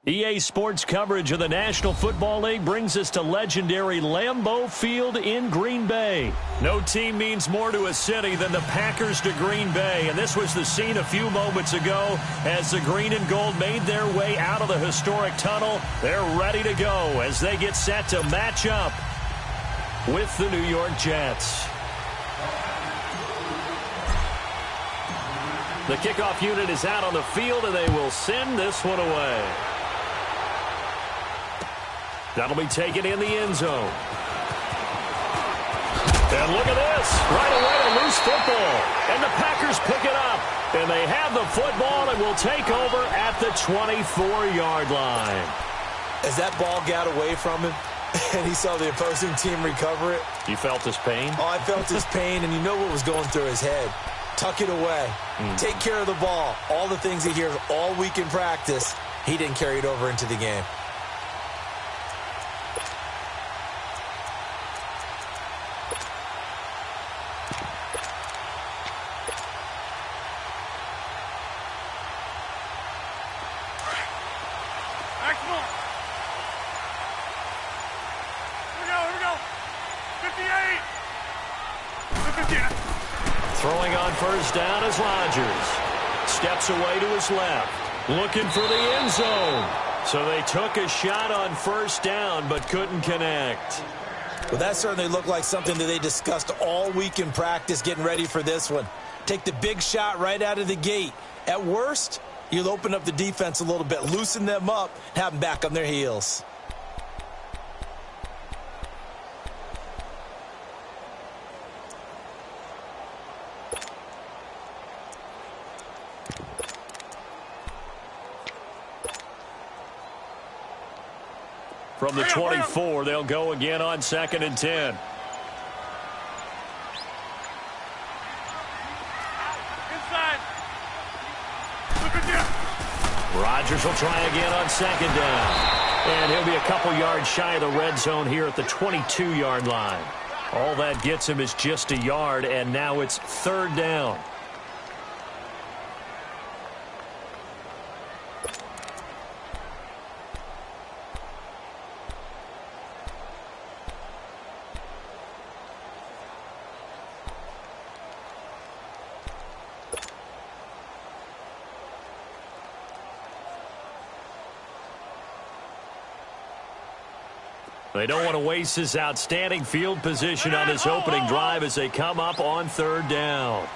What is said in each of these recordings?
EA Sports coverage of the National Football League brings us to legendary Lambeau Field in Green Bay. No team means more to a city than the Packers to Green Bay, and this was the scene a few moments ago as the green and gold made their way out of the historic tunnel. They're ready to go as they get set to match up with the New York Jets. The kickoff unit is out on the field, and they will send this one away. That'll be taken in the end zone. And look at this. Right away, a loose football. And the Packers pick it up. And they have the football and will take over at the 24-yard line. As that ball got away from him and he saw the opposing team recover it. You felt his pain? Oh, I felt his pain, and you know what was going through his head. Tuck it away. Take care of the ball. All the things he hears all week in practice, he didn't carry it over into the game. Throwing on first down is Rodgers. Steps away to his left. Looking for the end zone. So they took a shot on first down but couldn't connect. Well, that certainly looked like something that they discussed all week in practice getting ready for this one. Take the big shot right out of the gate. At worst, you'll open up the defense a little bit, loosen them up, have them back on their heels. From the 24, they'll go again on 2nd and 10. Rodgers will try again on 2nd down. And he'll be a couple yards shy of the red zone here at the 22-yard line. All that gets him is just a yard, and now it's 3rd down. They don't want to waste this outstanding field position on this opening drive as they come up on 3rd down.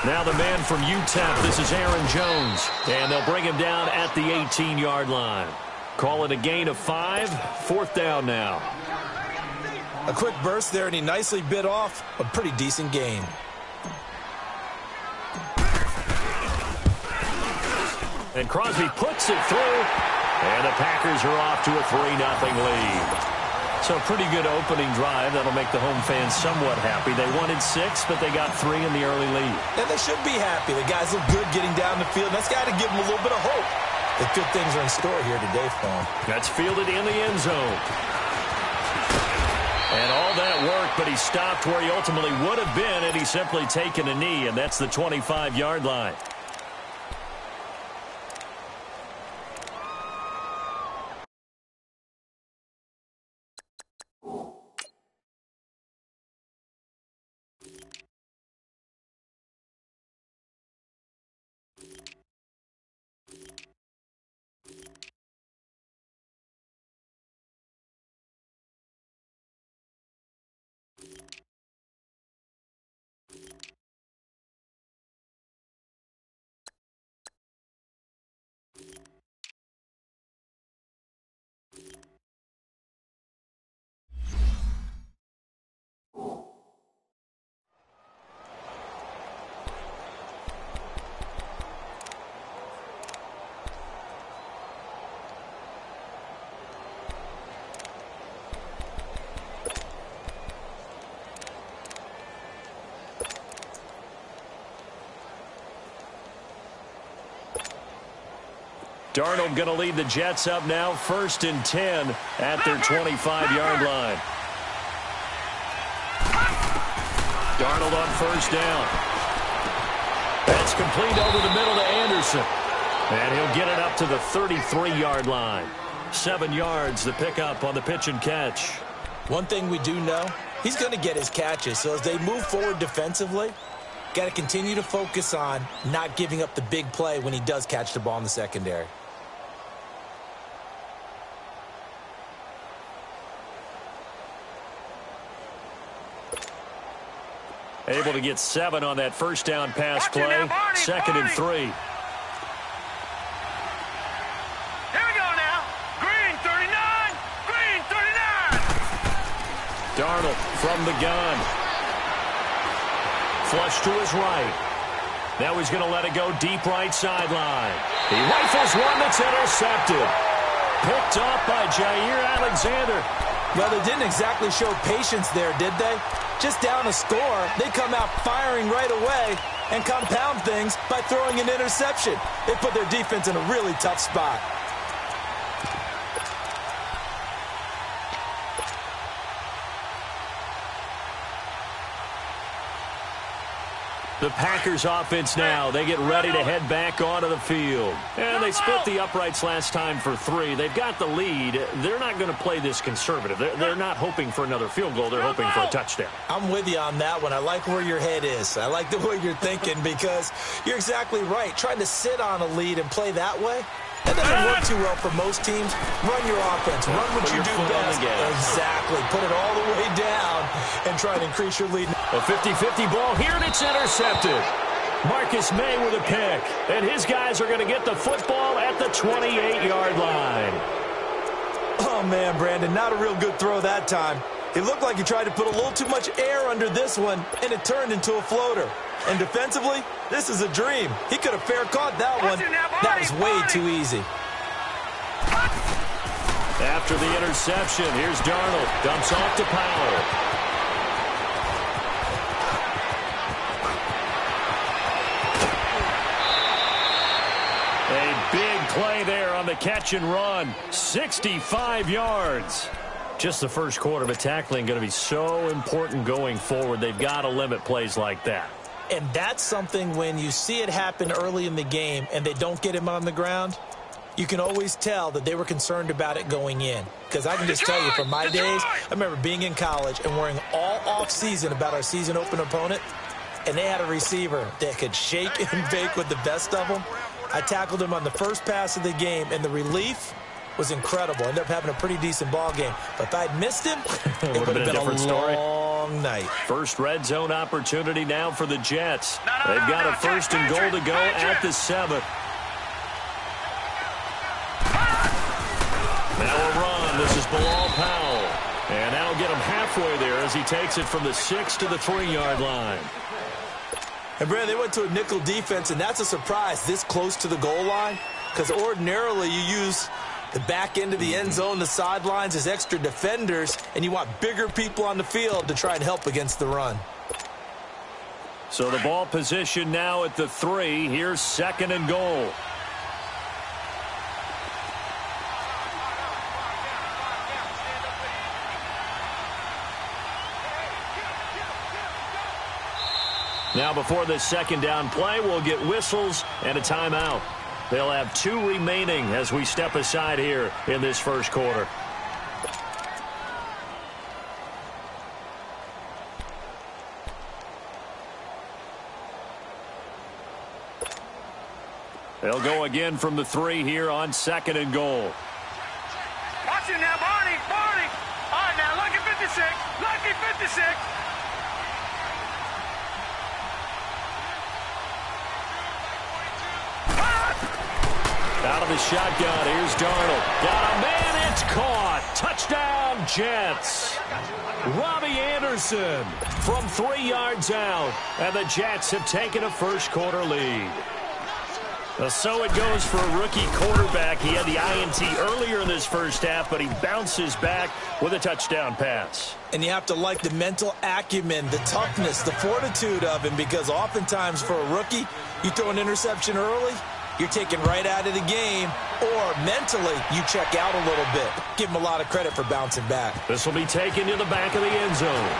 Now the man from UTEP, this is Aaron Jones. And they'll bring him down at the 18-yard line. Call it a gain of 5, 4th down now. A quick burst there, and he nicely bit off a pretty decent gain. And Crosby puts it through, and the Packers are off to a 3-0 lead. So a pretty good opening drive. That'll make the home fans somewhat happy. They wanted 6, but they got 3 in the early lead. And they should be happy. The guys look good getting down the field. That's got to give them a little bit of hope that good things are in store here today for them. That's fielded in the end zone. And all that worked, but he stopped where he ultimately would have been had he simply taken a knee, and that's the 25-yard line. Darnold going to lead the Jets up now, 1st and 10 at their 25-yard line. Darnold on first down. That's complete over the middle to Anderson. And he'll get it up to the 33-yard line. 7 yards, the pickup on the pitch and catch. One thing we do know, he's going to get his catches. So as they move forward defensively, got to continue to focus on not giving up the big play when he does catch the ball in the secondary. Able to get 7 on that first down pass play. Second and 3. Here we go now. Green 39. Green 39. Darnold from the gun. Flush to his right. Now he's going to let it go deep right sideline. He rifles one that's intercepted. Picked up by Jair Alexander. Well, they didn't exactly show patience there, did they? Just down a score, they come out firing right away and compound things by throwing an interception. They put their defense in a really tough spot. The Packers offense now, they get ready to head back onto the field. And they split the uprights last time for 3. They've got the lead. They're not going to play this conservative. They're not hoping for another field goal. They're hoping for a touchdown. I'm with you on that one. I like where your head is. I like the way you're thinking because you're exactly right. Trying to sit on a lead and play that way, that doesn't work too well for most teams. Run your offense. Run what you do best. Exactly. Put it all the way down and try to increase your lead. A 50-50 ball here, and it's intercepted. Marcus May with a pick. And his guys are going to get the football at the 28-yard line. Oh, man, Brandon, not a real good throw that time. It looked like he tried to put a little too much air under this one, and it turned into a floater. And defensively, this is a dream. He could have fair caught that one. That was way too easy. After the interception, here's Darnold. Dumps off to Powell. A big play there on the catch and run. 65 yards. Just the first quarter, but tackling going to be so important going forward. They've got to limit plays like that. And that's something when you see it happen early in the game and they don't get him on the ground, you can always tell that they were concerned about it going in. Because I can just tell you from my days, I remember being in college and worrying all off-season about our season open opponent, and they had a receiver that could shake and bake with the best of them. I tackled him on the first pass of the game, and the relief was incredible. Ended up having a pretty decent ball game. But if I'd missed him, it would have been a different long night. First red zone opportunity now for the Jets. They've got a first and goal to go at the 7. Now a run. This is Bilal Powell. And that'll get him halfway there as he takes it from the 6 to the 3-yard line. And, Brad, they went to a nickel defense, and that's a surprise this close to the goal line. Because ordinarily you use the back end of the end zone, the sidelines as extra defenders, and you want bigger people on the field to try and help against the run. So the ball position now at the 3. Here's second and goal. Now before this second down play, we'll get whistles and a timeout. They'll have 2 remaining as we step aside here in this first quarter. They'll go again from the 3 here on second and goal. Watch it now, Barney. Barney. All right, now, lucky 56. Lucky 56. Out of the shotgun, here's Darnold. Got a man, it's caught. Touchdown, Jets. Robbie Anderson from 3 yards out. And the Jets have taken a first quarter lead. So it goes for a rookie quarterback. He had the INT earlier in this first half, but he bounces back with a touchdown pass. And you have to like the mental acumen, the toughness, the fortitude of him, because oftentimes for a rookie, you throw an interception early, you're taken right out of the game, or mentally you check out a little bit. Give him a lot of credit for bouncing back. This will be taken to the back of the end zone.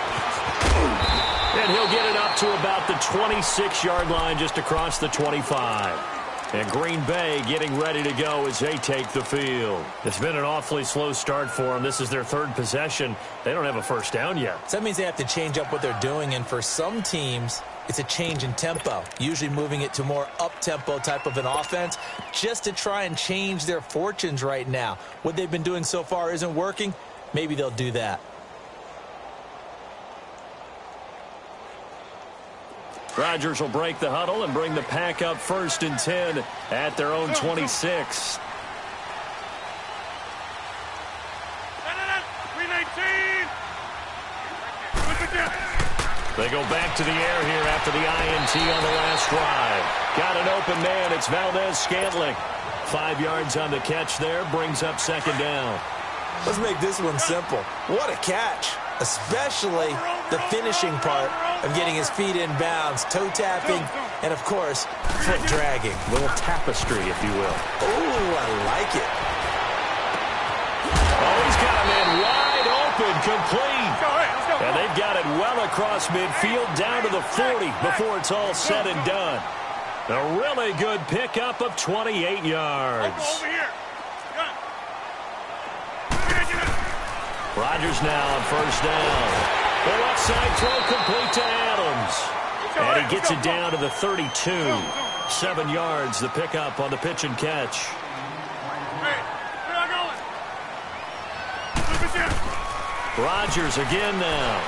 And he'll get it up to about the 26-yard line, just across the 25. And Green Bay getting ready to go as they take the field. It's been an awfully slow start for them. This is their third possession. They don't have a first down yet. So that means they have to change up what they're doing, and for some teams, it's a change in tempo, usually moving it to more up-tempo type of an offense just to try and change their fortunes right now. What they've been doing so far isn't working. Maybe they'll do that. Rodgers will break the huddle and bring the pack up 1st and 10 at their own 26. They go back to the air here after the INT on the last drive. Got an open man. It's Valdez-Scantling. 5 yards on the catch there. Brings up 2nd down. Let's make this one simple. What a catch, especially the finishing part of getting his feet in bounds, toe tapping, and, of course, foot dragging. A little tapestry, if you will. Oh, I like it. Oh, he's got him in wide open, complete. And they've got it well across midfield down to the 40 before it's all said and done. A really good pickup of 28 yards. Rodgers now on 1st down. The left side throw complete to Adams. And he gets it down to the 32. 7 yards, the pickup on the pitch and catch. Rodgers again now.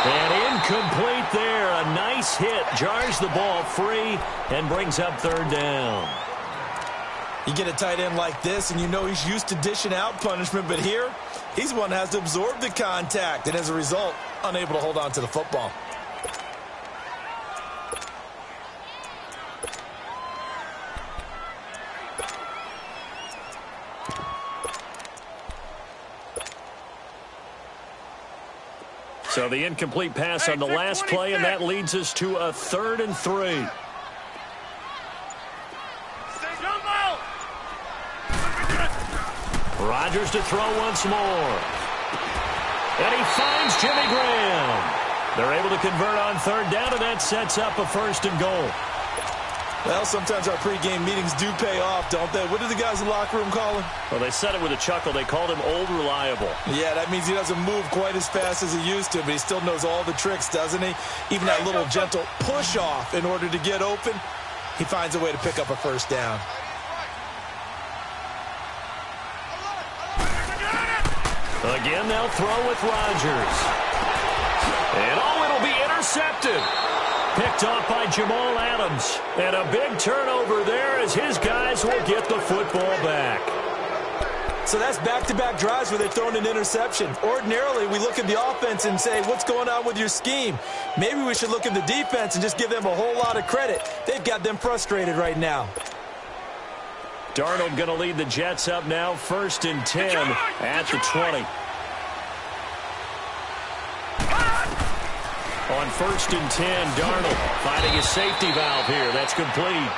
And incomplete there. A nice hit. Jars the ball free and brings up 3rd down. You get a tight end like this, and you know he's used to dishing out punishment, but here, he's the one that has to absorb the contact, and as a result, unable to hold on to the football. So the incomplete pass on the last play, and that leads us to a 3rd and 3. Rodgers to throw once more. And he finds Jimmy Graham. They're able to convert on 3rd down, and that sets up a 1st and goal. Well, sometimes our pregame meetings do pay off, don't they? What do the guys in the locker room call him? Well, they said it with a chuckle. They called him Old Reliable. Yeah, that means he doesn't move quite as fast as he used to, but he still knows all the tricks, doesn't he? Even that little gentle push-off in order to get open, he finds a way to pick up a 1st down. Again, they'll throw with Rodgers. And, oh, it'll be intercepted. Picked off by Jamal Adams. And a big turnover there as his guys will get the football back. So that's back-to-back drives where they're throwing an interception. Ordinarily, we look at the offense and say, what's going on with your scheme? Maybe we should look at the defense and just give them a whole lot of credit. They've got them frustrated right now. Darnold going to lead the Jets up now, 1st and 10 at the 20. On 1st and 10, Darnold finding his safety valve here. That's complete.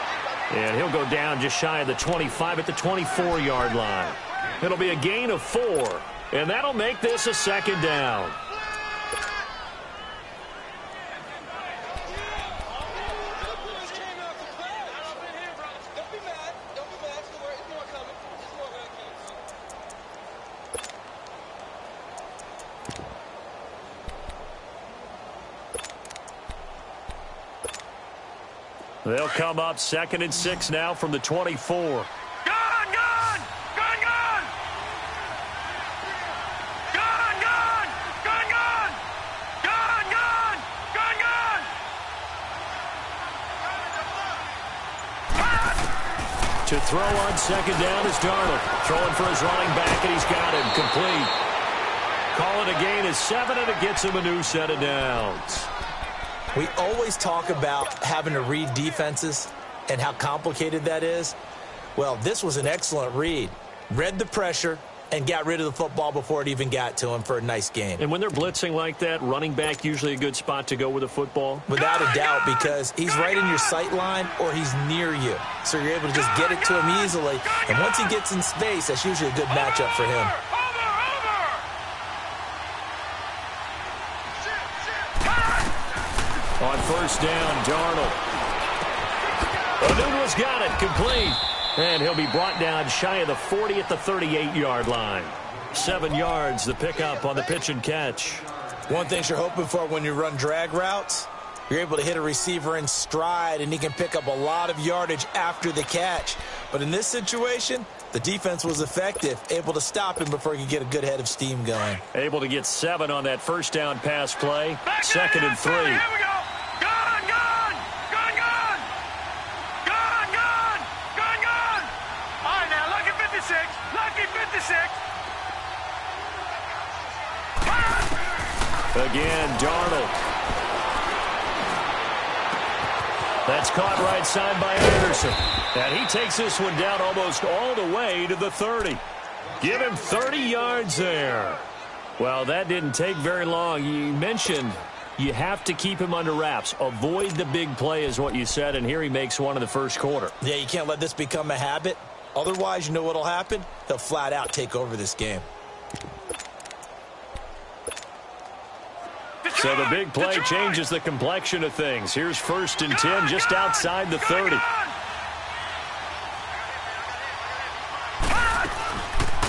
And he'll go down just shy of the 25 at the 24-yard line. It'll be a gain of 4, and that'll make this a 2nd down. They'll come up 2nd and 6 now from the 24. Gone! Gone! Gone! Gone! Gone! Gone! Gone! Gone! Gone! Gone! Gone! Gone! To throw on 2nd down is Darnold. Throwing for his running back, and he's got him complete. Call it a gain of 7, and it gets him a new set of downs. We always talk about having to read defenses and how complicated that is. Well, this was an excellent read. Read the pressure and got rid of the football before it even got to him for a nice gain. And when they're blitzing like that, running back usually a good spot to go with the football? Without a doubt, because he's right in your sight line or he's near you. So you're able to just get it to him easily. And once he gets in space, that's usually a good matchup for him. first down, Darnold. O'Neill's got it, complete. And he'll be brought down shy of the 40 at the 38-yard line. 7 yards, the pickup on the pitch and catch. One thing you're hoping for when you run drag routes, you're able to hit a receiver in stride, and he can pick up a lot of yardage after the catch. But in this situation, the defense was effective, able to stop him before he could get a good head of steam going. Able to get 7 on that first down pass play. 2nd and 3. Here we go. Gone, gone. Gone, gone. Gone, gone. Gone, gone. All right, now, lucky 56. Lucky 56. Again, Darnold. That's caught right side by Anderson. And he takes this one down almost all the way to the 30. Give him 30 yards there. Well, that didn't take very long. You mentioned you have to keep him under wraps. Avoid the big play is what you said, and here he makes one in the first quarter. Yeah, you can't let this become a habit. Otherwise, you know what'll happen? He'll flat out take over this game. So the big play changes the complexion of things. Here's 1st and 10 just outside the 30.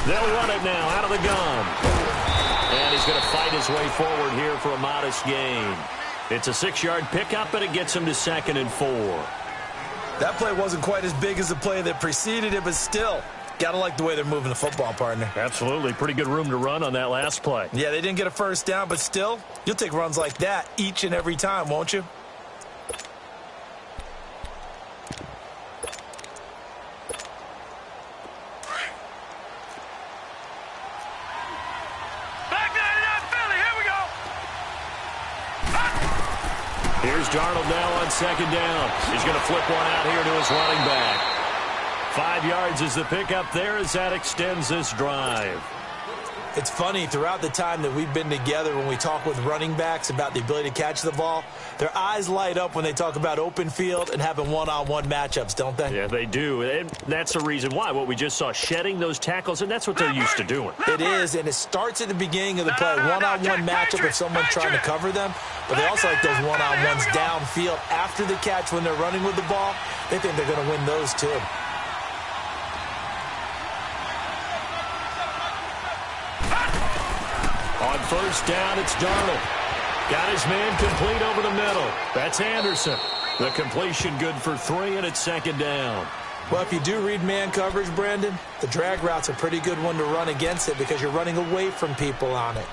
They'll run it now out of the gun. And he's going to fight his way forward here for a modest gain. It's a 6-yard pickup, but it gets him to 2nd and 4. That play wasn't quite as big as the play that preceded it, but still, gotta like the way they're moving the football, partner. Absolutely. Pretty good room to run on that last play. Yeah, they didn't get a first down, but still, you'll take runs like that each and every time, won't you? Here's Darnold now on 2nd down. He's going to flip one out here to his running back. 5 yards is the pickup there as that extends this drive. It's funny, throughout the time that we've been together, when we talk with running backs about the ability to catch the ball, their eyes light up when they talk about open field and having one-on-one matchups, don't they? Yeah, they do. And that's the reason why. What we just saw, shedding those tackles, and that's what they're used to doing. It is, and it starts at the beginning of the play. One-on-one matchup if someone's trying to cover them, but they also like those one-on-ones downfield after the catch when they're running with the ball. They think they're going to win those too. On 1st down, it's Darnold. Got his man complete over the middle. That's Anderson. The completion good for 3, and it's 2nd down. Well, if you do read man coverage, Brandon, the drag route's a pretty good one to run against it because you're running away from people on it.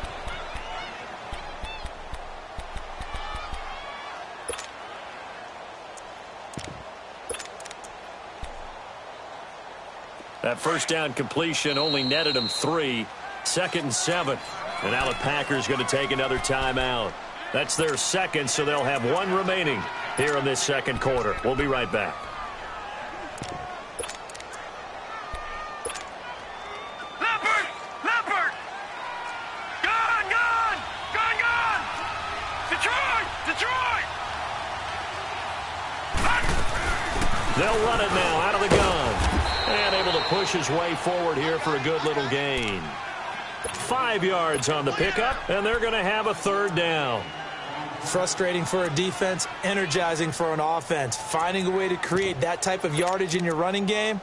That first down completion only netted him 3. 2nd and 7. And now the Packers going to take another timeout. That's their 2nd, so they'll have 1 remaining here in this 2nd quarter. We'll be right back. Leopard! Gone, gone! Gone, gone! Detroit! They'll run it now out of the gun. And able to push his way forward here for a good little gain. 5 yards on the pickup, and they're going to have a 3rd down. Frustrating for a defense, energizing for an offense. Finding a way to create that type of yardage in your running game,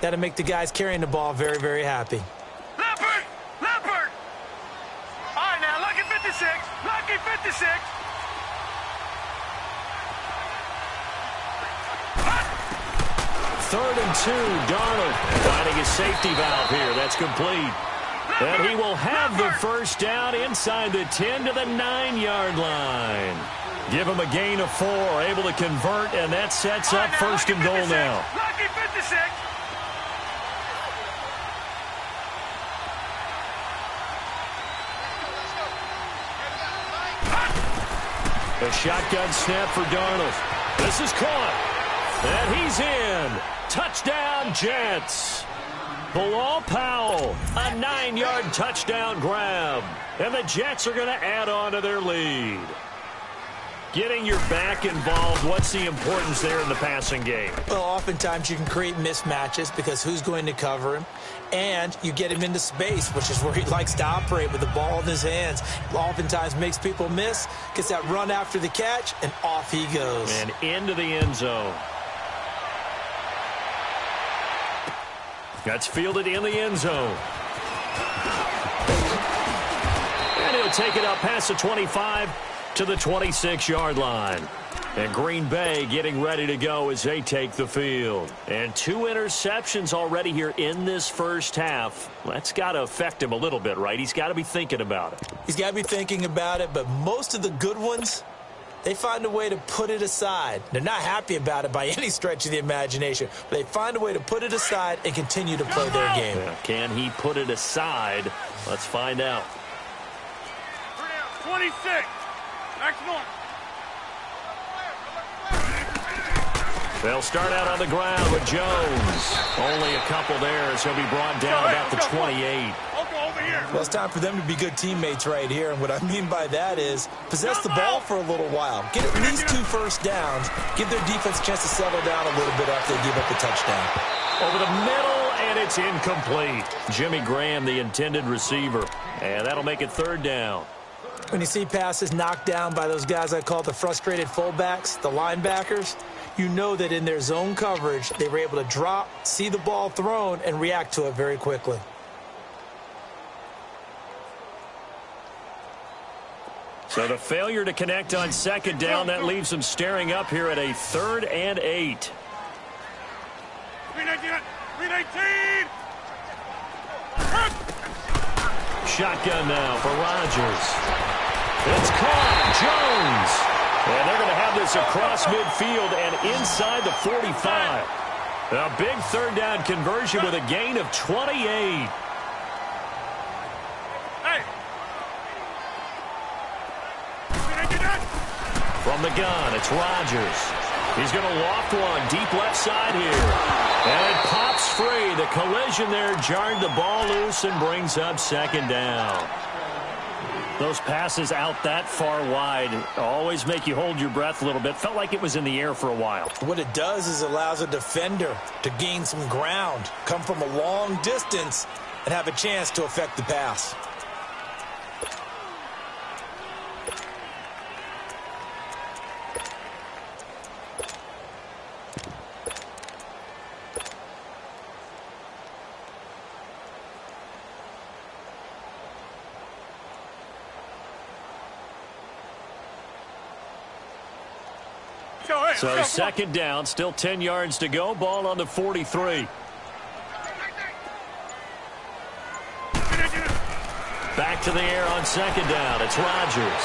that'll make the guys carrying the ball very, very happy. Leopard! All right, now, lucky 56. Lucky 56. Third and 2, Darnold finding his safety valve here. That's complete. And he will have the first down inside the 10 to the 9-yard line. Give him a gain of 4, able to convert, and that sets up 1st and goal now. Lucky 56. A shotgun snap for Darnold. This is caught. And he's in. Touchdown, Jets. Bilal Powell, a 9-yard touchdown grab. And the Jets are going to add on to their lead. Getting your back involved, what's the importance there in the passing game? Well, oftentimes you can create mismatches because who's going to cover him? And you get him into space, which is where he likes to operate with the ball in his hands. Oftentimes makes people miss, gets that run after the catch, and off he goes. And into the end zone. That's fielded in the end zone. And he'll take it up past the 25 to the 26-yard line. And Green Bay getting ready to go as they take the field. And 2 interceptions already here in this first half. That's got to affect him a little bit, right? He's got to be thinking about it. He's got to be thinking about it, but most of the good ones, they find a way to put it aside. They're not happy about it by any stretch of the imagination, but they find a way to put it aside and continue to play their game. Yeah, can he put it aside? Let's find out. 26. Next one. They'll start out on the ground with Jones. Only a couple there as he'll be brought down about the 28. Well, it's time for them to be good teammates right here, and what I mean by that is possess the ball for a little while. Get at least 2 first downs. Give their defense a chance to settle down a little bit after they give up the touchdown. Over the middle, and it's incomplete. Jimmy Graham, the intended receiver. And that'll make it 3rd down. When you see passes knocked down by those guys I call the frustrated fullbacks, the linebackers, you know that in their zone coverage, they were able to drop, see the ball thrown, and react to it very quickly. So the failure to connect on 2nd down, that leaves them staring up here at a 3rd and 8. 319. Shotgun now for Rodgers. It's caught. Jones. And they're going to have this across midfield and inside the 45. A big 3rd down conversion with a gain of 28. Hey. From the gun, it's Rodgers. He's going to loft one deep left side here. And it pops free. The collision there jarred the ball loose and brings up 2nd down. Those passes out that far wide always make you hold your breath a little bit. Felt like it was in the air for a while. What it does is it allows a defender to gain some ground, come from a long distance, and have a chance to affect the pass. So 2nd down, still 10 yards to go. Ball on the 43. Back to the air on 2nd down. It's Rodgers.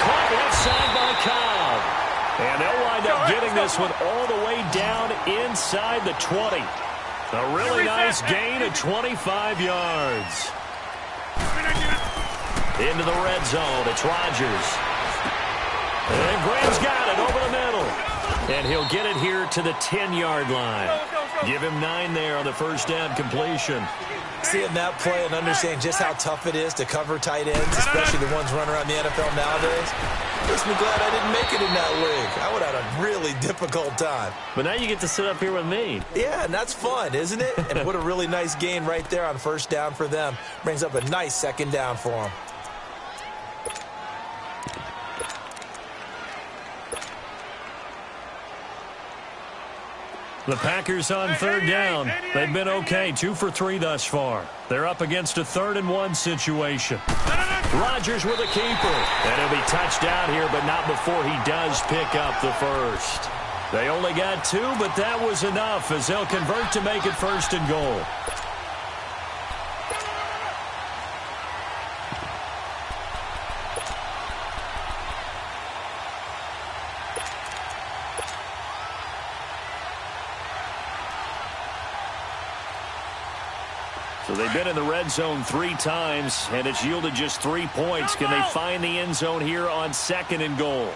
Caught left side by Cobb. And they'll wind up getting this one all the way down inside the 20. A really nice gain of 25 yards. Into the red zone. It's Rodgers. And Graham's got it over the middle. And he'll get it here to the 10-yard line. Give him 9 there on the 1st down completion. Seeing that play and understanding just how tough it is to cover tight ends, especially the ones running around the NFL nowadays, makes me glad I didn't make it in that league. I would have had a really difficult time. But now you get to sit up here with me. Yeah, and that's fun, isn't it? And what a really nice gain right there on 1st down for them. Brings up a nice 2nd down for them. The Packers on 3rd down. They've been okay, 2 for 3 thus far. They're up against a 3rd and 1 situation. Rodgers with a keeper. And he'll be touched out here, but not before he does pick up the 1st. They only got 2, but that was enough as they'll convert to make it 1st and goal. So they've been in the red zone 3 times, and it's yielded just 3 points. Can they find the end zone here on 2nd and goal?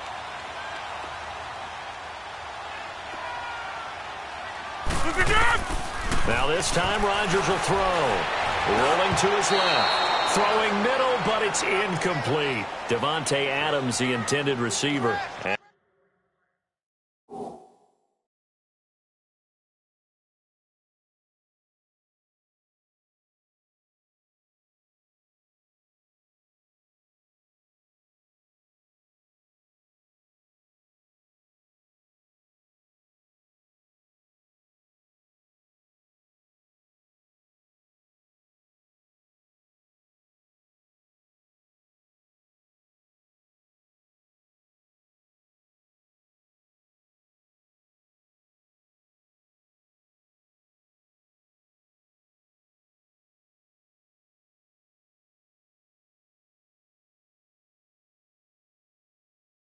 Now this time Rodgers will throw. Rolling to his left. Throwing middle, but it's incomplete. Devontae Adams, the intended receiver.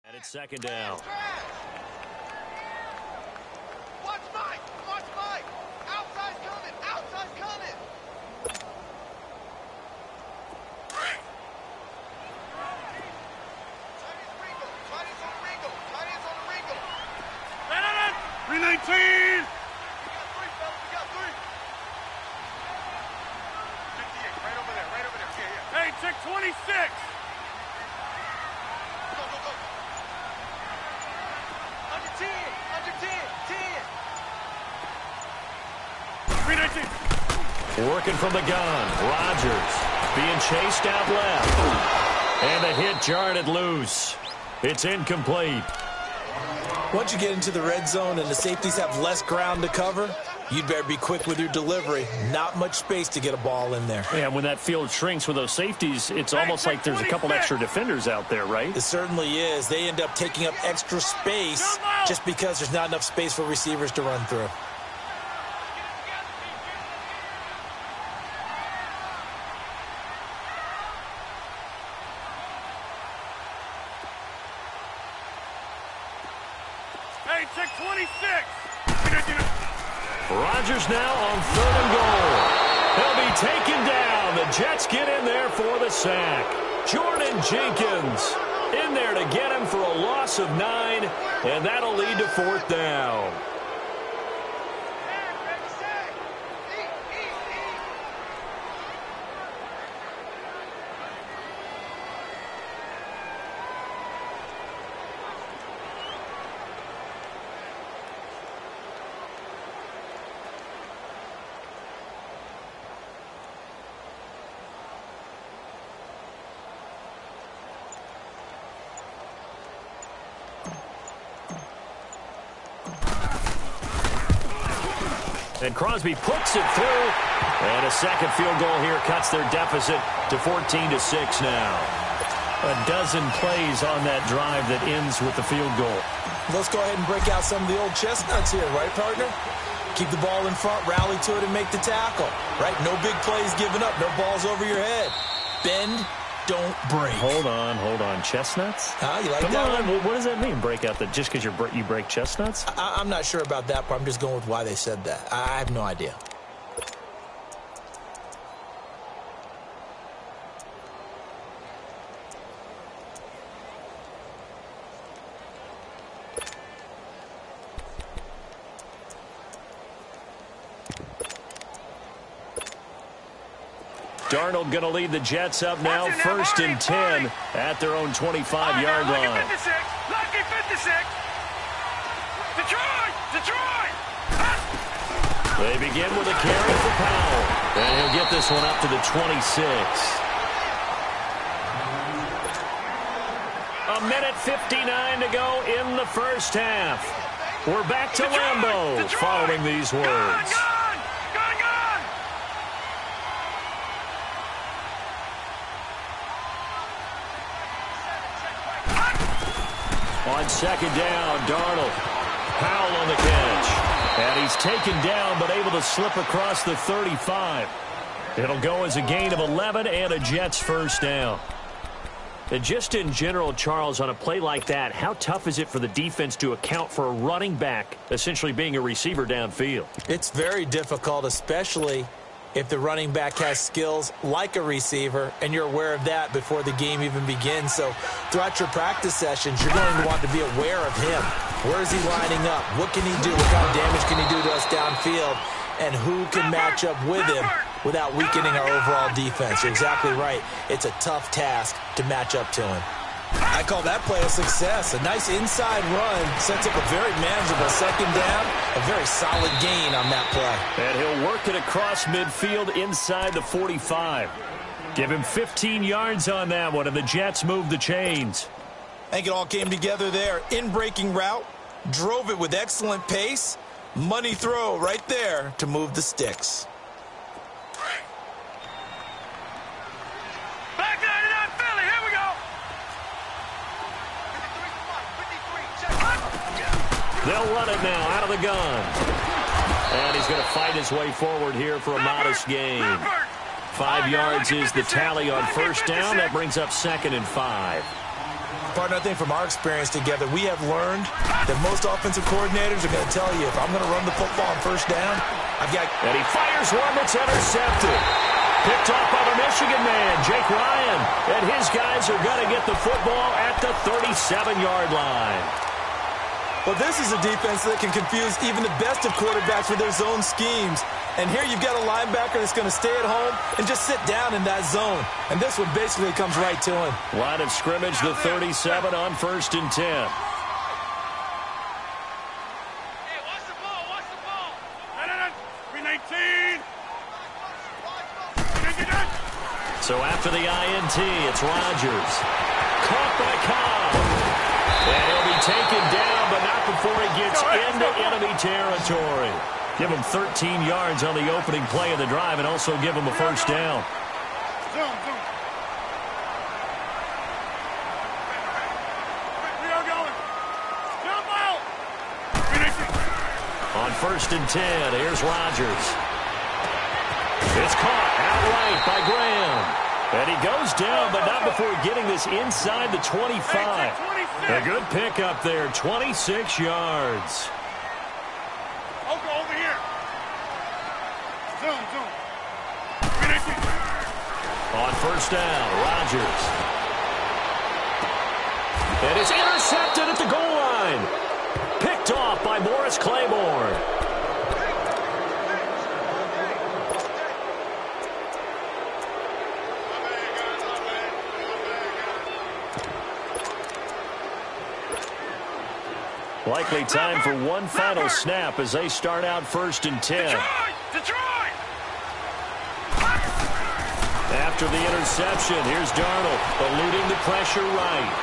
And it's second down. Watch Mike! Watch Mike! Outside's coming! Outside's coming! Chinese Ringo! Chinese on Ringo! Chinese on Ringo! 319! We got three, fellas. We got three. 58, right over there. Right over there. Yeah, yeah. Hey, check 26! Go, go, go. Under 10, under 10, 10. 319. Working from the gun. Rodgers being chased out left. And the hit jarred it loose. It's incomplete. Once you get into the red zone and the safeties have less ground to cover, you'd better be quick with your delivery. Not much space to get a ball in there. Yeah, when that field shrinks with those safeties, it's almost like there's a couple extra defenders out there, right? It certainly is. They end up taking up extra space just because there's not enough space for receivers to run through. Hey, check 26. Rodgers now on 3rd and goal. He'll be taken down. The Jets get in there for the sack. Jordan Jenkins in there to get him for a loss of 9, and that'll lead to 4th down. And Crosby puts it through. And a second field goal here cuts their deficit to 14-6 now. A dozen plays on that drive that ends with the field goal. Let's go ahead and break out some of the old chestnuts here, right, partner? Keep the ball in front, rally to it, and make the tackle. Right? No big plays given up. No balls over your head. Bend, don't break. Hold on. Chestnuts? You like Come that on. one? What does that mean, break out? Just because you break chestnuts? I'm not sure about that part. I'm just going with why they said that. I have no idea. Darnold going to lead the Jets up now, 1st and 10 at their own 25-yard line. Lucky 56! Lucky 56! Detroit! They begin with a carry for Powell, and he'll get this one up to the 26. A minute 59 to go in the first half. We're back to Lambeau following these words. Gone! On second down, Darnold. Powell on the catch. And he's taken down, but able to slip across the 35. It'll go as a gain of 11 and a Jets first down. And just in general, Charles, on a play like that, how tough is it for the defense to account for a running back essentially being a receiver downfield? It's very difficult, especially if the running back has skills like a receiver, and you're aware of that before the game even begins. So throughout your practice sessions, you're going to want to be aware of him. Where is he lining up? What can he do? What kind of damage can he do to us downfield? And who can match up with him without weakening our overall defense. You're exactly right. It's a tough task to match up to him. I call that play a success. A nice inside run sets up a very manageable second down. A very solid gain on that play. And he'll work it across midfield inside the 45. Give him 15 yards on that one, and the Jets move the chains. I think it all came together there. In-breaking route, drove it with excellent pace. Money throw right there to move the sticks. Back 99 Philly, here we go. They'll run it now out of the gun. And he's going to fight his way forward here for a modest gain. 5 yards is the tally on first down. That brings up 2nd and 5. Partner, I think from our experience together, we have learned that most offensive coordinators are going to tell you, if I'm going to run the football on first down, I've got... And he fires one that's intercepted. Picked off by the Michigan man, Jake Ryan. And his guys are going to get the football at the 37-yard line. Well, this is a defense that can confuse even the best of quarterbacks with their zone schemes. And here you've got a linebacker that's going to stay at home and just sit down in that zone. And this one basically comes right to him. Line of scrimmage, the 37 on 1st and 10. Hey, watch the ball, watch the ball. 319. So after the INT, it's Rodgers. Caught by Cobb. And he'll be taken down, but not before he gets into enemy territory. Give him 13 yards on the opening play of the drive and also give him a first down. Zoom. We are going. Jump out. On 1st and 10, here's Rodgers. It's caught outright by Graham. And he goes down, but not before getting this inside the 25. A good pickup there, 26 yards. Over here. Zoom. On first down, Rodgers. And it's intercepted at the goal line. Picked off by Morris Claiborne. Likely time for one final snap as they start out 1st and 10. Detroit! After the interception, here's Darnold, eluding the pressure right.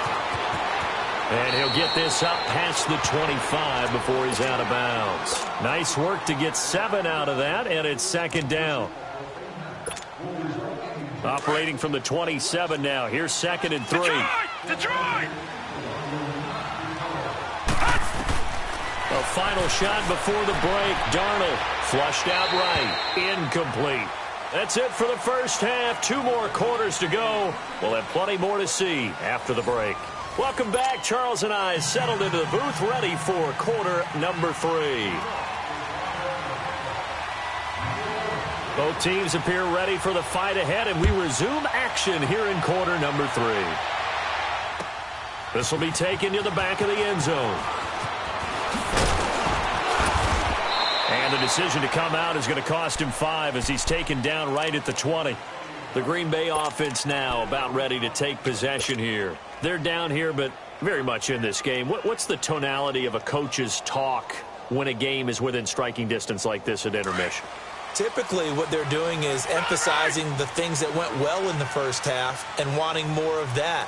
And he'll get this up past the 25 before he's out of bounds. Nice work to get 7 out of that, and it's 2nd down. Operating from the 27 now. Here's 2nd and 3. Detroit! A final shot before the break. Darnold flushed out right. Incomplete. That's it for the first half. 2 more quarters to go. We'll have plenty more to see after the break. Welcome back. Charles and I settled into the booth, ready for quarter number 3. Both teams appear ready for the fight ahead, and we resume action here in quarter number 3. This will be taken to the back of the end zone. And the decision to come out is going to cost him 5 as he's taken down right at the 20. The Green Bay offense now about ready to take possession here. They're down here, but very much in this game. What's the tonality of a coach's talk when a game is within striking distance like this at intermission? Typically, what they're doing is emphasizing the things that went well in the first half and wanting more of that.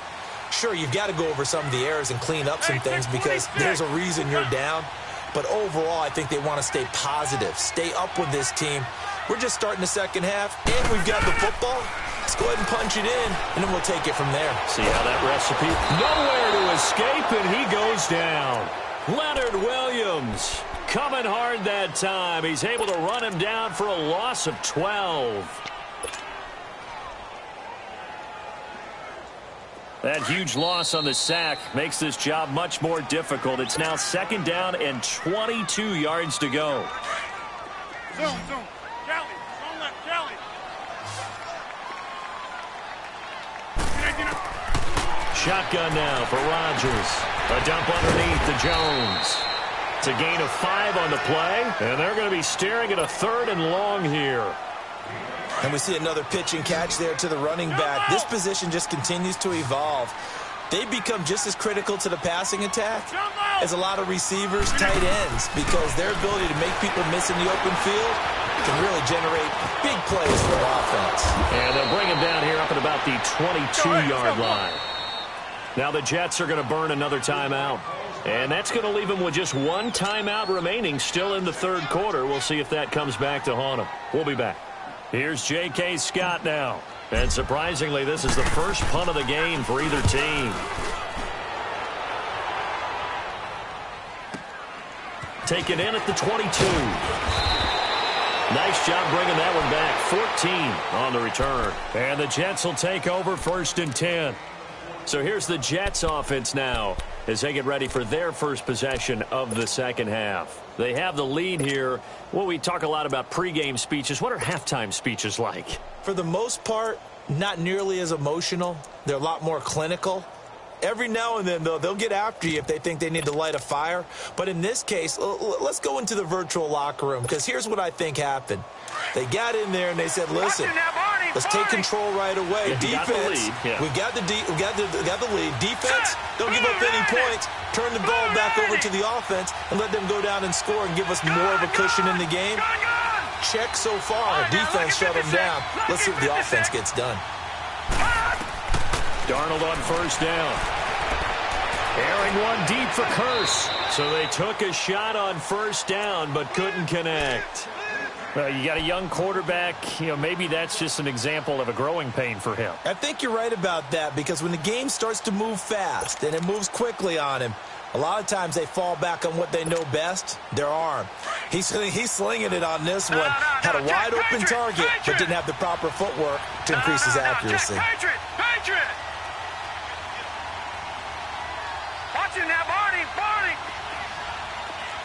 Sure, you've got to go over some of the errors and clean up some things because there's a reason you're down. But overall, I think they want to stay positive, stay up with this team. We're just starting the second half, and we've got the football. Let's go ahead and punch it in, and then we'll take it from there. See how that recipe? Nowhere to escape, and he goes down. Leonard Williams coming hard that time. He's able to run him down for a loss of 12. That huge loss on the sack makes this job much more difficult. It's now 2nd down and 22 yards to go. Zoom. Kelly. Zone left, Kelly. Shotgun now for Rodgers. A dump underneath to Jones. It's a gain of 5 on the play, and they're going to be staring at a 3rd and long here. And we see another pitch and catch there to the running back. This position just continues to evolve. They become just as critical to the passing attack as a lot of receivers, tight ends, because their ability to make people miss in the open field can really generate big plays for the offense. And they'll bring him down here up at about the 22-yard line. Now the Jets are going to burn another timeout. And that's going to leave him with just one timeout remaining still in the third quarter. We'll see if that comes back to haunt him. We'll be back. Here's J.K. Scott now. And surprisingly, this is the first punt of the game for either team. Taken in at the 22. Nice job bringing that one back. 14 on the return. And the Jets will take over 1st and 10. So here's the Jets offense now as they get ready for their first possession of the second half. They have the lead here. Well, we talk a lot about pregame speeches. What are halftime speeches like? For the most part, not nearly as emotional. They're a lot more clinical. Every now and then, though, they'll get after you if they think they need to light a fire. But in this case, let's go into the virtual locker room, because here's what I think happened. They got in there and they said, listen, let's take control right away. Defense, we got the lead. Defense, don't give up any points. Turn the ball back over to the offense and let them go down and score and give us more of a cushion in the game. Check so far. Defense shut them down. Let's see what the offense gets done. Darnold on 1st down. Airing one deep for Curse. So they took a shot on 1st down but couldn't connect. Well, you got a young quarterback. Maybe that's just an example of a growing pain for him. I think you're right about that, because when the game starts to move fast and it moves quickly on him, a lot of times they fall back on what they know best, their arm. He's slinging it on this one. Had a wide-open target, but didn't have the proper footwork to increase his accuracy. Patriot! Watching that, Barney!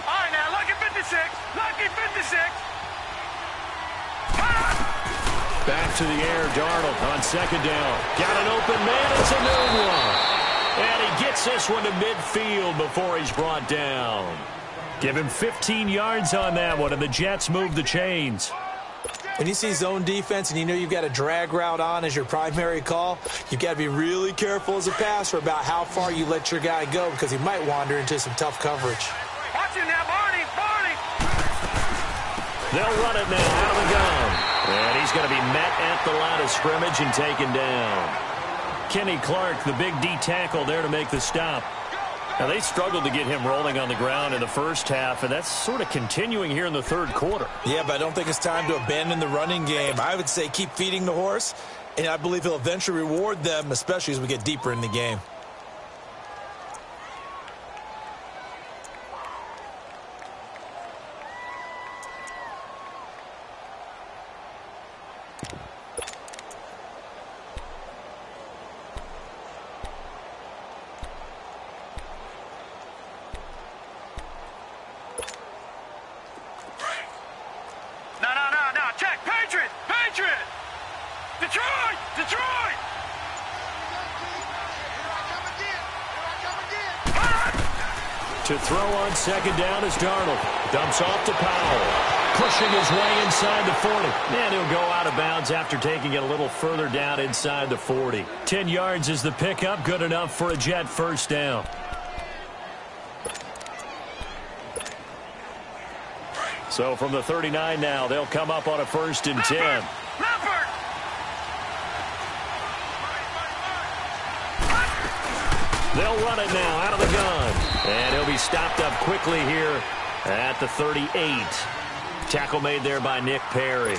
All right, now, lucky 56! Lucky 56! Back to the air, Darnold on 2nd down. Got an open man, it's a new one. And he gets this one to midfield before he's brought down. Give him 15 yards on that one, and the Jets move the chains. When you see zone defense and you know you've got a drag route on as your primary call, you've got to be really careful as a passer about how far you let your guy go, because he might wander into some tough coverage. Watching that, Barney! They'll run it now out of the gun. And he's going to be met at the line of scrimmage and taken down. Kenny Clark, the big D tackle there to make the stop. Now, they struggled to get him rolling on the ground in the first half, and that's sort of continuing here in the third quarter. Yeah, but I don't think it's time to abandon the running game. I would say keep feeding the horse, and I believe he'll eventually reward them, especially as we get deeper in the game. To throw on 2nd down is Darnold. Dumps off to Powell. Pushing his way inside the 40. And he'll go out of bounds after taking it a little further down inside the 40. 10 yards is the pickup. Good enough for a Jet 1st down. So from the 39 now, they'll come up on a 1st and 10. They'll run it now out of the gun. And he'll be stopped up quickly here at the 38. Tackle made there by Nick Perry.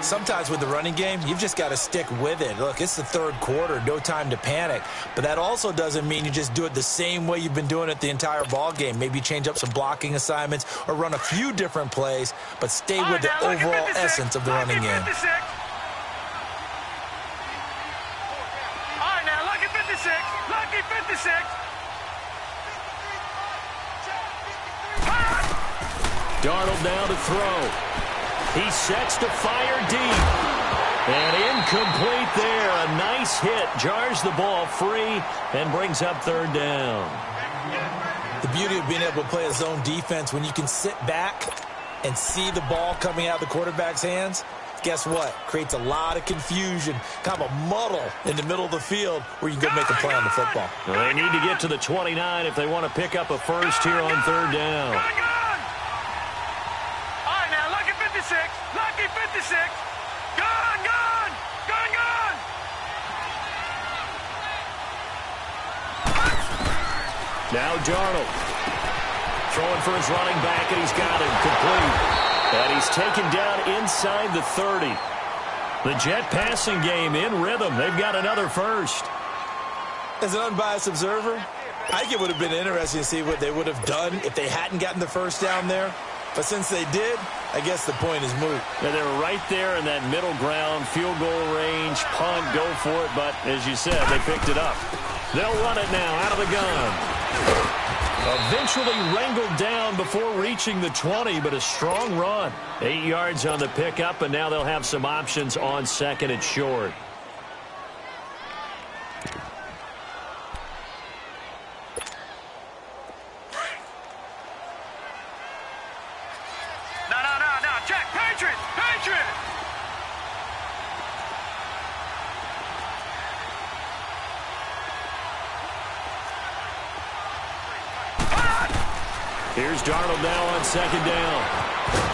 Sometimes with the running game, you've just got to stick with it. Look, it's the third quarter, no time to panic. But that also doesn't mean you just do it the same way you've been doing it the entire ball game. Maybe change up some blocking assignments or run a few different plays, but stay with the overall essence of the running game. Lucky 56. Darnold now to throw. He sets to fire deep. And incomplete there. A nice hit. Jars the ball free and brings up 3rd down. The beauty of being able to play a zone defense when you can sit back and see the ball coming out of the quarterback's hands, guess what? Creates a lot of confusion, kind of a muddle in the middle of the field where you can go make a play on the football. Well, they need to get to the 29 if they want to pick up a first here on third down. All right, now, lucky 56. Lucky 56. Gone, gone. Gone, gone. Now Darnold throwing for his running back, and he's got him complete. And he's taken down inside the 30. The Jet passing game in rhythm. They've got another first. As an unbiased observer, I think it would have been interesting to see what they would have done if they hadn't gotten the first down there. But since they did, I guess the point is moot. Yeah, they were right there in that middle ground, field goal range, punt, go for it. But as you said, they picked it up. They'll run it now out of the gun. Eventually wrangled down before reaching the 20, but a strong run. 8 yards on the pickup, and now they'll have some options on second and short. No. Check. Patriots. Patriots. Here's Darnold now on second down.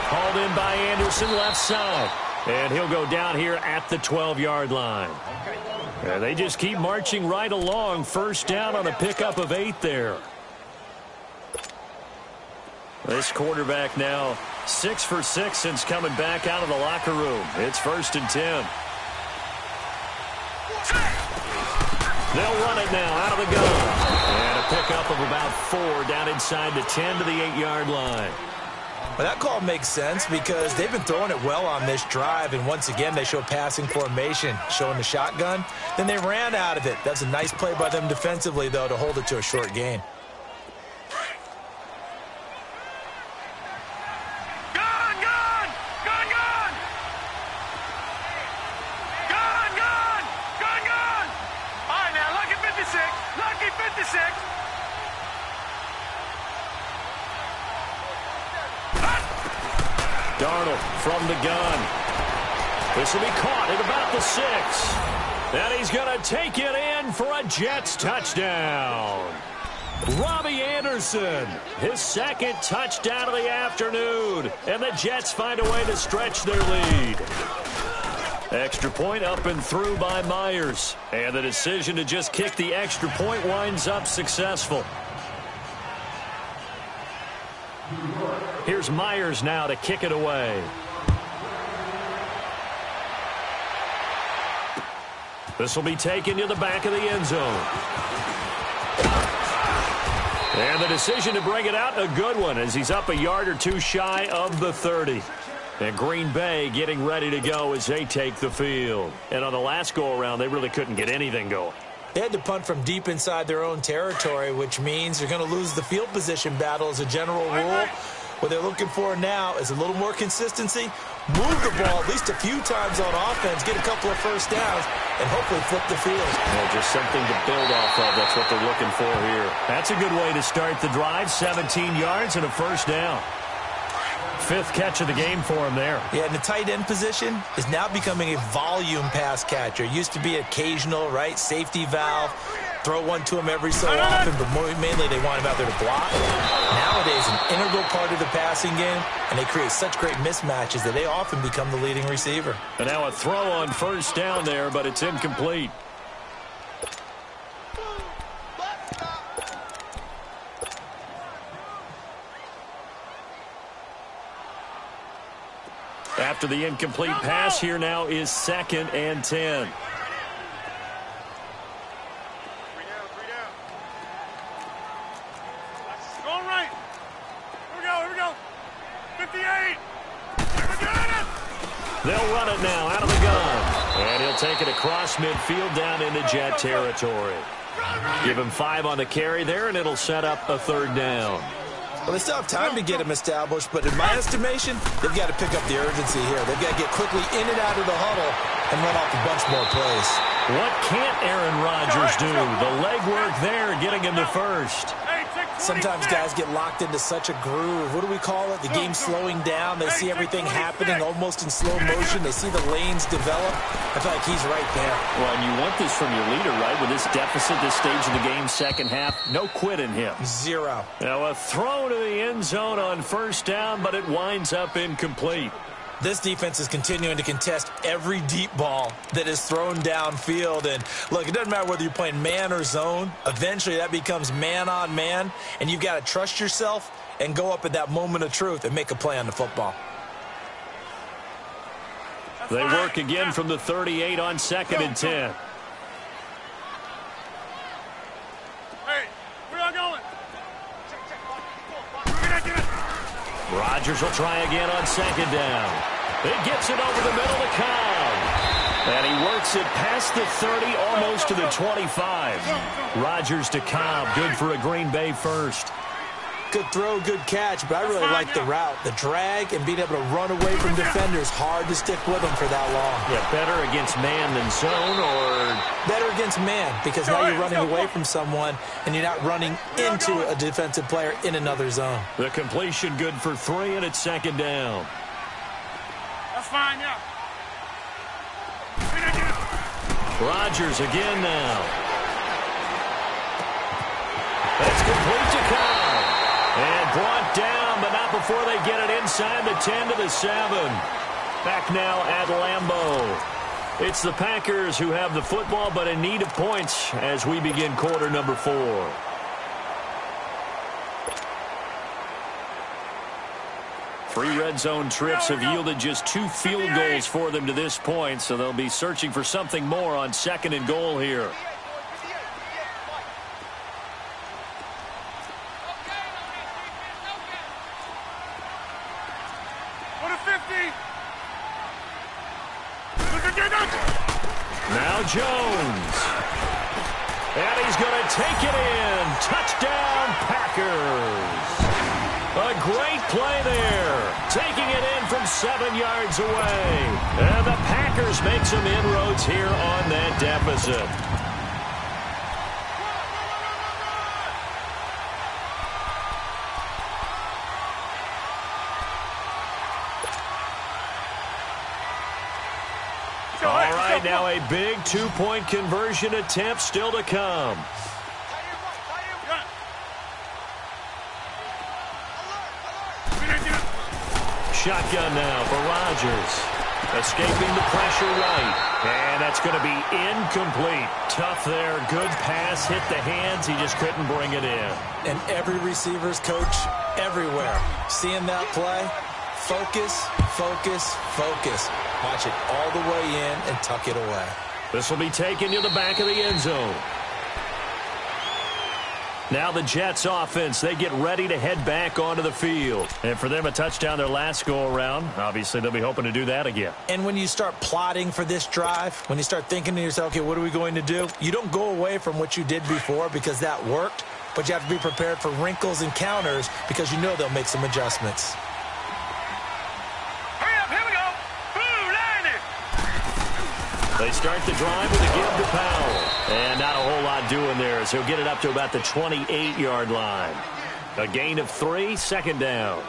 Hauled in by Anderson left side. And he'll go down here at the 12-yard line. And they just keep marching right along. First down on a pickup of 8 there. This quarterback now 6 for 6 since coming back out of the locker room. It's 1st and 10. They'll run it now out of the gun. And a pickup of about 4 down inside the 10 to the 8-yard line. Well, that call makes sense because they've been throwing it well on this drive, and once again they show passing formation, showing the shotgun. Then they ran out of it. That's a nice play by them defensively, though, to hold it to a short gain. Darnold from the gun. This will be caught at about the 6. And he's going to take it in for a Jets touchdown. Robbie Anderson, his second touchdown of the afternoon. And the Jets find a way to stretch their lead. Extra point up and through by Myers. And the decision to just kick the extra point winds up successful. Here's Myers now to kick it away. This will be taken to the back of the end zone. And the decision to bring it out, a good one, as he's up a yard or 2 shy of the 30. And Green Bay getting ready to go as they take the field. And on the last go-around, they really couldn't get anything going. They had to punt from deep inside their own territory, which means they're going to lose the field position battle as a general rule. What they're looking for now is a little more consistency, move the ball at least a few times on offense, get a couple of first downs, and hopefully flip the field. Yeah, just something to build off of. That's what they're looking for here. That's a good way to start the drive. 17 yards and a first down. 5th catch of the game for him there. Yeah, and the tight end position is now becoming a volume pass catcher. It used to be occasional, right, safety valve. Throw one to him every so often, but mainly they want him out there to block. Nowadays, an integral part of the passing game, and they create such great mismatches that they often become the leading receiver. And now a throw on first down there, but it's incomplete. After the incomplete pass, here now is 2nd and 10. Going right. Here we go. 58. They'll run it now out of the gun. And he'll take it across midfield down into Jet territory. Give him 5 on the carry there, and it'll set up a 3rd down. Well, they still have time to get him established, but in my estimation, they've got to pick up the urgency here. They've got to get quickly in and out of the huddle and run off a bunch more plays. What can't Aaron Rodgers do? The legwork there getting him to first. Sometimes guys get locked into such a groove. What do we call it? The game's slowing down. They see everything happening almost in slow motion. They see the lanes develop. I feel like he's right there. Well, and you want this from your leader, right? With this deficit, this stage of the game, second half, no quit in him. Zero. Now a throw to the end zone on first down, but it winds up incomplete. This defense is continuing to contest every deep ball that is thrown downfield. And, look, it doesn't matter whether you're playing man or zone. Eventually, that becomes man on man, and you've got to trust yourself and go up at that moment of truth and make a play on the football. They work again from the 38 on 2nd and 10. Hey, where y'all going? Rodgers will try again on 2nd down. He gets it over the middle to Cobb. And he works it past the 30, almost to the 25. Rodgers to Cobb, good for a Green Bay first. Good throw, good catch, but I really like the route. The drag and being able to run away from defenders, hard to stick with them for that long. Yeah, better against man than zone, or better against man, because now you're running away from someone and you're not running into a defensive player in another zone. The completion good for 3, and it's 2nd down. That's fine, yeah. Rodgers again now. That's complete to Cobb. And brought down, but not before they get it inside the 10 to the 7. Back now at Lambeau. It's the Packers who have the football, but in need of points as we begin quarter number 4. Three red zone trips have yielded just 2 field goals for them to this point, so they'll be searching for something more on 2nd and goal here. Now Jones. And he's going to take it in. Touchdown, Packers. A great play there. Taking it in from 7 yards away. And the Packers make some inroads here on that deficit. All right, now a big 2-point conversion attempt still to come. Shotgun now for Rodgers. Escaping the pressure right. And that's going to be incomplete. Tough there. Good pass. Hit the hands. He just couldn't bring it in. And every receiver's coach everywhere. Seeing that play, focus, focus, focus. Watch it all the way in and tuck it away. This will be taken to the back of the end zone. Now the Jets offense, they get ready to head back onto the field. And for them, a touchdown their last go-around. Obviously, they'll be hoping to do that again. And when you start plotting for this drive, when you start thinking to yourself, okay, what are we going to do? You don't go away from what you did before because that worked, but you have to be prepared for wrinkles and counters because you know they'll make some adjustments. They start the drive with a give to Powell. And not a whole lot doing there as he'll get it up to about the 28-yard line. A gain of 3, 2nd down.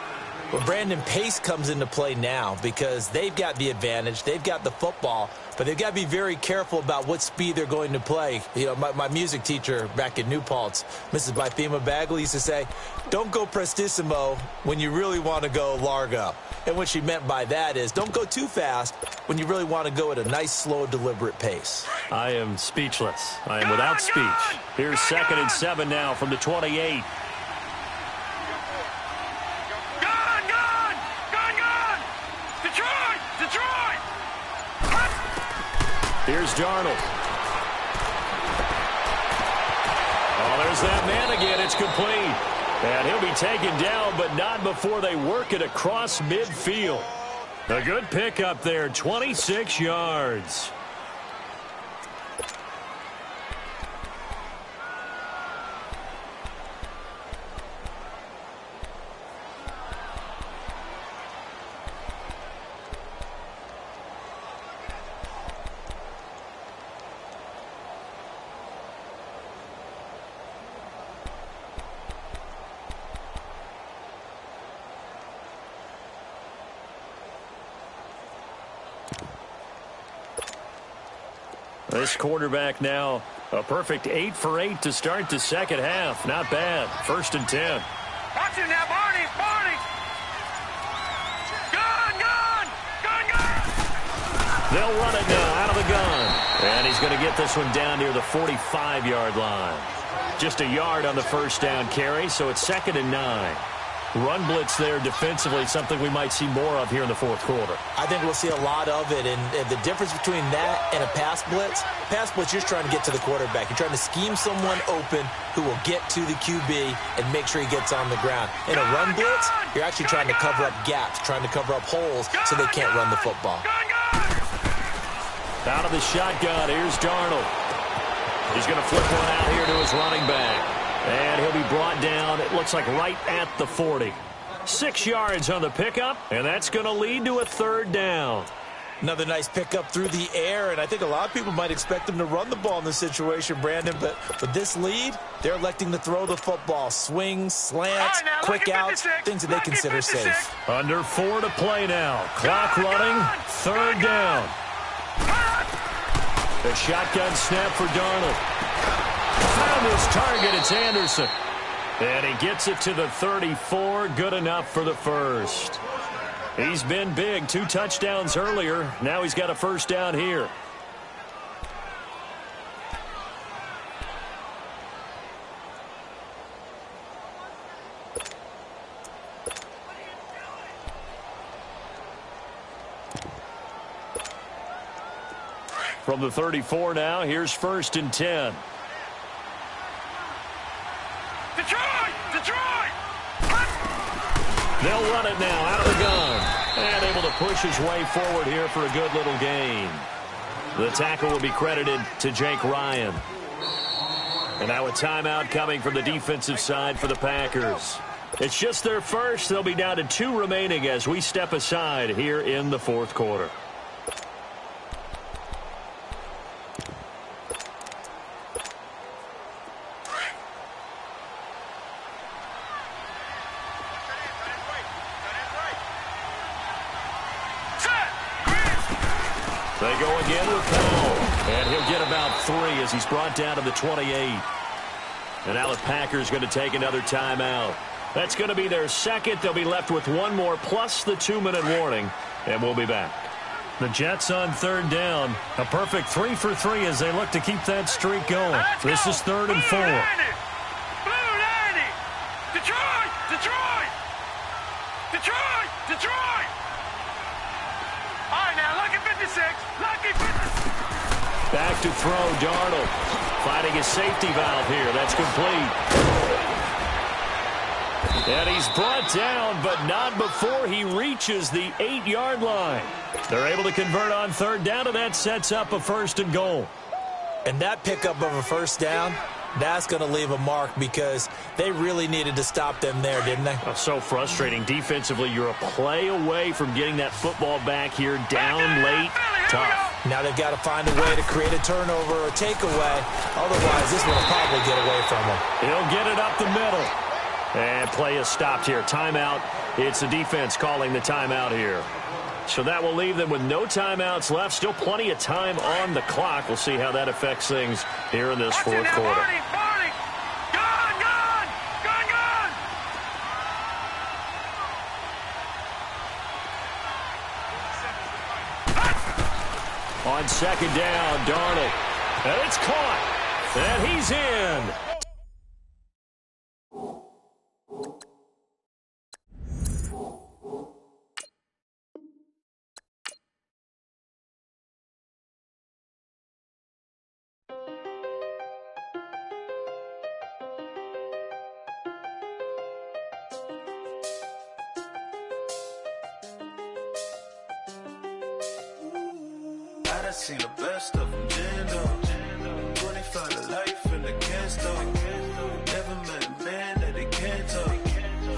Well, Brandon, pace comes into play now because they've got the advantage. They've got the football, but they've got to be very careful about what speed they're going to play. You know, my music teacher back in New Paltz, Mrs. Bythema Bagley, used to say, don't go prestissimo when you really want to go largo. And what she meant by that is don't go too fast when you really want to go at a nice, slow, deliberate pace. I am speechless. I am without speech. Here's 2nd and 7 now from the 28. Here's Darnold. Oh, there's that man again. It's complete. And he'll be taken down, but not before they work it across midfield. A good pickup there, 26 yards. This quarterback now a perfect 8 for 8 to start the second half. Not bad. 1st and 10. Watch him now, Barney. Gun. They'll run it now out of the gun. And he's going to get this one down near the 45-yard line. Just a yard on the first down carry, so it's 2nd and 9. Run blitz there defensively, something we might see more of here in the fourth quarter. I think we'll see a lot of it, and the difference between that and a pass blitz, you're trying to get to the quarterback. You're trying to scheme someone open who will get to the QB and make sure he gets on the ground. In a run blitz, you're actually trying to cover up gaps, trying to cover up holes so they can't run the football. Out of the shotgun, here's Darnold. He's going to flip one out here to his running back. And he'll be brought down, it looks like right at the 40. 6 yards on the pickup, and that's going to lead to a 3rd down. Another nice pickup through the air, and I think a lot of people might expect them to run the ball in this situation, Brandon, but with this lead, they're electing to throw the football. Swings, slants, quick outs, things that they consider safe. Under 4 to play now. Clock running, 3rd down. The shotgun snap for Darnold. Found his target, it's Anderson. And he gets it to the 34, good enough for the first. He's been big, 2 touchdowns earlier. Now he's got a first down here. From the 34 now, here's 1st and 10. Detroit! They'll run it now out of the gun. And able to push his way forward here for a good little gain. The tackle will be credited to Jake Ryan. And now a timeout coming from the defensive side for the Packers. It's just their first. They'll be down to 2 remaining as we step aside here in the fourth quarter. They go again with Powell, and he'll get about 3 as he's brought down to the 28. And now the Packers going to take another timeout. That's going to be their second. They'll be left with 1 more plus the 2-minute warning, and we'll be back. The Jets on 3rd down. A perfect 3 for 3 as they look to keep that streak going. This is 3rd and 4. Detroit! All right, now, lucky 56. Lucky 56. Back to throw, Darnold. Finding his safety valve here. That's complete. And he's brought down, but not before he reaches the 8-yard line. They're able to convert on 3rd down, and that sets up a 1st and goal. And that pickup of a first down, that's going to leave a mark because they really needed to stop them there, didn't they? Oh, so frustrating. Defensively, you're a play away from getting that football back here down late. Tough. Now they've got to find a way to create a turnover or a takeaway. Otherwise, this one will probably get away from them. He'll get it up the middle. And play is stopped here. Timeout. It's the defense calling the timeout here. So that will leave them with no timeouts left. Still plenty of time on the clock. We'll see how that affects things here in this fourth quarter. Barney. Gun. On 2nd down, Darnold. And it's caught. And he's in. I seen the best of them, Jando. 25 to life and they can't stop. Never met a man that they can't talk.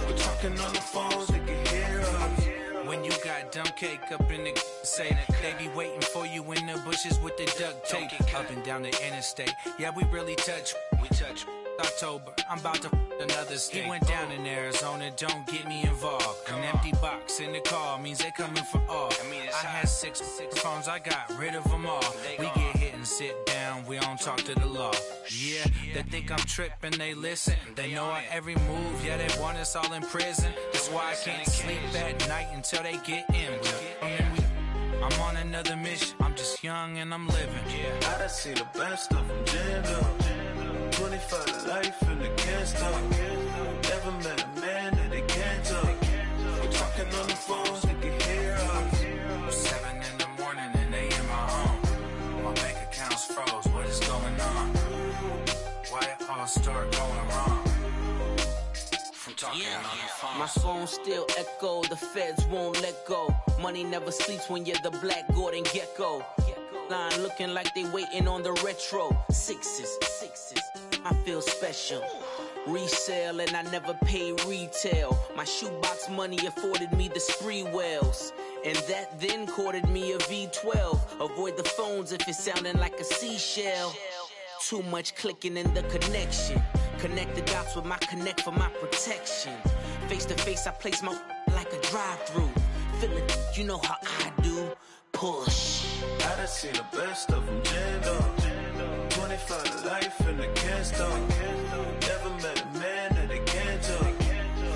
We're talking on the phones, they can hear us. When you got dumb cake up in the say that they be waiting for you in the bushes with the duct tape. Up and down the interstate, yeah, we really touch. We touch. October, I'm about to another state. He went down in Arizona, don't get me involved. An empty box in the car means they coming for all. I had six phones, I got rid of them all. We get hit and sit down, we don't talk to the law. Yeah, they think I'm tripping, they listen. They know our every move, yeah, they want us all in prison. That's why I can't sleep at night until they get in. I'm on another mission, I'm just young and I'm living. I done seen the best of them jammed up. 25 to life and they can't stop. Never met a man that they can't talk. We're talking on the phones, they can hear us. 7 in the morning and they in my home. My bank account's froze, what is going on? Why it all start going wrong? From talking on the phone. My phone still echo, the feds won't let go. Money never sleeps when you're the Black Gordon Gecko. Line looking like they waiting on the retro. Sixes, I feel special. Resale and I never pay retail. My shoebox money afforded me the spree wells. And that then courted me a V12. Avoid the phones if it's sounding like a seashell. Too much clicking in the connection. Connect the dots with my connect for my protection. Face to face, I place my like a drive-through. Feel it, you know how I do. Push. I done seen the best of them jammed up. 25 to life and they can't stop. Never met a man that they can't talk.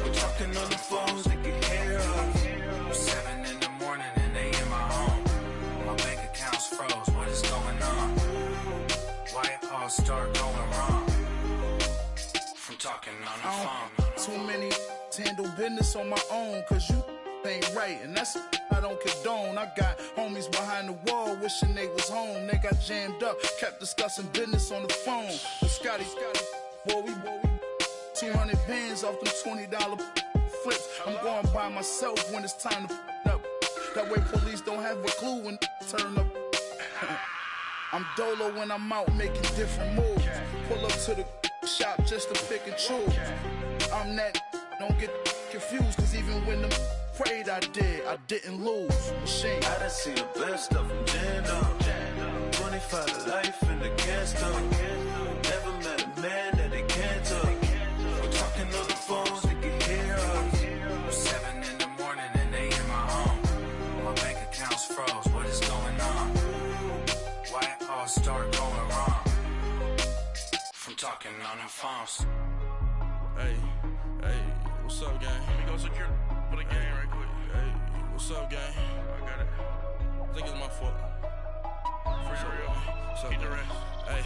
We're talking on the phones, they can hear us. 7 in the morning and they in my home. My bank account's froze, what is going on? Why it all start going wrong? From talking on the phone. Too many handle business on my own, cause you ain't right, and that's I don't condone. I got homies behind the wall wishing they was home. They got jammed up, kept discussing business on the phone. But Scotty, boy, we 200 bands off them $20 flips. I'm going by myself when it's time to up. That way police don't have a clue when turn up. I'm dolo when I'm out making different moves. Pull up to the shop just to pick and choose. I'm that, don't get confused, cause even when the prayed I didn't lose. Machine. I done seen the best of them jammed up. 25 to life and they can't stop. Never met a man that they can't talk. We're talking on the phones, they can hear us. 7 in the morning and they in my home. My bank account's froze, what is going on? Why it all start going wrong? From talking on the phones. Hey, what's up, gang? Let me go secure for the game right quick. Hey, what's up, gang? I got it. I think it's my fault. For real. Keep the rest. Hey,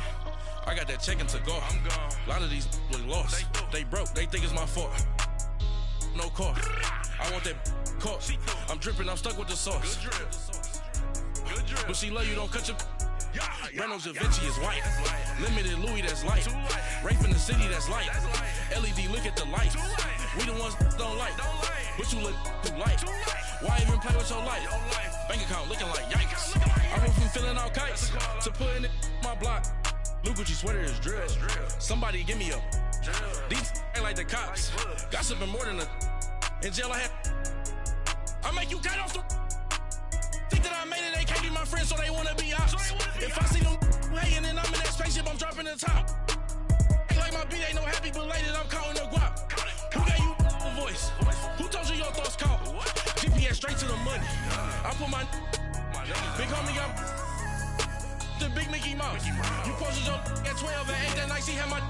I got that check-in to go. I'm gone. A lot of these was lost. They broke. They think it's my fault. No car. I want that caught. I'm dripping. I'm stuck with the sauce. Good drip. But she love you. Don't cut your. Reynolds Da Vinci is white. Limited Louis, that's light. Rape in the city, that's light. LED, look at the light. We the ones don't like. But you look too light. Why even play with your life? Bank account looking like yikes. I went from filling out kites to putting it in my block. Blue Gucci sweater is drill. Somebody give me a. These ain't like the cops. Gossiping more than a. In jail I had. I make you cut off the. Think that I made it, they can't be my friends, so they wanna be ops. If I see them hanging and I'm in that spaceship, I'm dropping the top. Ain't like my beat ain't no happy, but later I'm counting the guap. Who gave you a voice? Who told you your thoughts count? GPS straight to the money. I put my big homie up the big Mickey Mouse. You posted your at 12 and 8 that night, she had my